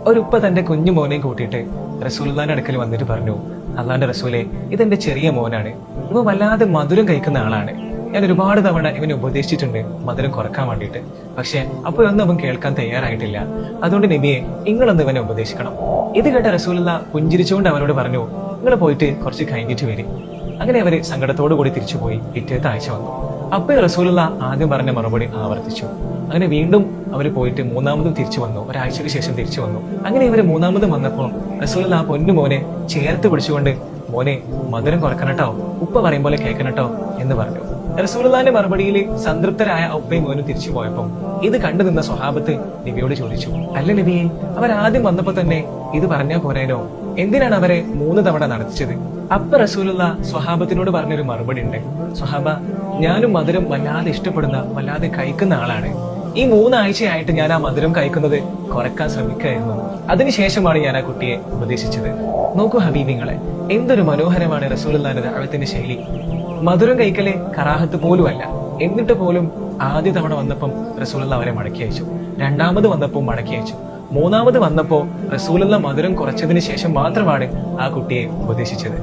ഒരു ഉപ്പ തന്റെ കുഞ്ഞു മോനെയും കൂട്ടിയിട്ട് റസൂലുള്ളാന്റെ അടുക്കൽ വന്നിട്ട് പറഞ്ഞു, അള്ളാന്റെ റസൂലെ, ഇതെന്റെ ചെറിയ മോനാണ്. ഇവ വല്ലാതെ മധുരം കഴിക്കുന്ന ആളാണ്. ഞാൻ ഒരുപാട് തവണ ഇവനെ ഉപദേശിച്ചിട്ടുണ്ട് മധുരം കുറക്കാൻ വേണ്ടിയിട്ട്. പക്ഷെ അപ്പോഴൊന്നും അവൻ കേൾക്കാൻ തയ്യാറായിട്ടില്ല. അതുകൊണ്ട് നബിയെ, നിങ്ങളൊന്ന് ഇവനെ ഉപദേശിക്കണം. ഇത് കേട്ട റസൂലുള്ള പുഞ്ചിരിച്ചുകൊണ്ട് അവരോട് പറഞ്ഞു, നിങ്ങൾ പോയിട്ട് കുറച്ച് കഴിഞ്ഞിട്ട് വരും. അങ്ങനെ അവര് സങ്കടത്തോടു കൂടി തിരിച്ചുപോയി. പിറ്റേത്തെ ആഴ്ച വന്നു. അപ്പോൾ റസൂലുള്ള ആദ്യം പറഞ്ഞ മറുപടി ആവർത്തിച്ചു. അങ്ങനെ വീണ്ടും അവർ പോയിട്ട് മൂന്നാമതും തിരിച്ചു വന്നു. ഒരാഴ്ചയ്ക്ക് ശേഷം തിരിച്ചു വന്നു. അങ്ങനെ ഇവര് മൂന്നാമതും വന്നപ്പോൾ റസൂലുള്ള ആ പൊന്നു മോനെ ചേർത്ത് പിടിച്ചുകൊണ്ട്, മോനെ മധുരം കുറക്കണട്ടോ, ഉപ്പ പറയും പോലെ കേൾക്കണട്ടോ എന്ന് പറഞ്ഞു. റസൂലുള്ളാന്റെ മറുപടിയിൽ സംതൃപ്തരായ ഉപ്പയും മോനും തിരിച്ചു പോയപ്പോൾ ഇത് കണ്ടു നിന്ന സ്വഹാബത്ത് നബിയോട് ചോദിച്ചു, അല്ല നബിയെ, അവരാദ്യം വന്നപ്പോ തന്നെ ഇത് പറഞ്ഞാൽ പോരാനോ? എന്തിനാണ് അവരെ 3 തവണ നടത്തിച്ചത്? അപ്പൊ റസൂലുള്ള സ്വഹാബത്തിനോട് പറഞ്ഞൊരു മറുപടി ഉണ്ട്. സ്വഹാബ, ഞാനും മധുരം വല്ലാതെ ഇഷ്ടപ്പെടുന്ന, വല്ലാതെ കഴിക്കുന്ന ആളാണ്. ഈ 3 ആഴ്ചയായിട്ട് ഞാൻ ആ മധുരം കഴിക്കുന്നത് കുറക്കാൻ ശ്രമിക്കുകയായിരുന്നു. അതിനുശേഷമാണ് ഞാൻ ആ കുട്ടിയെ ഉപദേശിച്ചത്. നോക്കൂ ഹബീബിങ്ങളെ, എന്തൊരു മനോഹരമാണ് റസൂലുള്ളാഹിന്റെ ദഅവത്തിന്റെ ശൈലി. മധുരം കഴിക്കല് കറാഹത്ത് പോലുമല്ല. എന്നിട്ട് പോലും ആദ്യ തവണ വന്നപ്പം റസൂലുള്ള അവരെ മടക്കി അയച്ചു. രണ്ടാമത് വന്നപ്പോൾ മടക്കി അയച്ചു. മൂന്നാമത് വന്നപ്പോ റസൂലുള്ള മധുരം കുറച്ചതിന് ശേഷം മാത്രമാണ് ആ കുട്ടിയെ ഉപദേശിച്ചത്.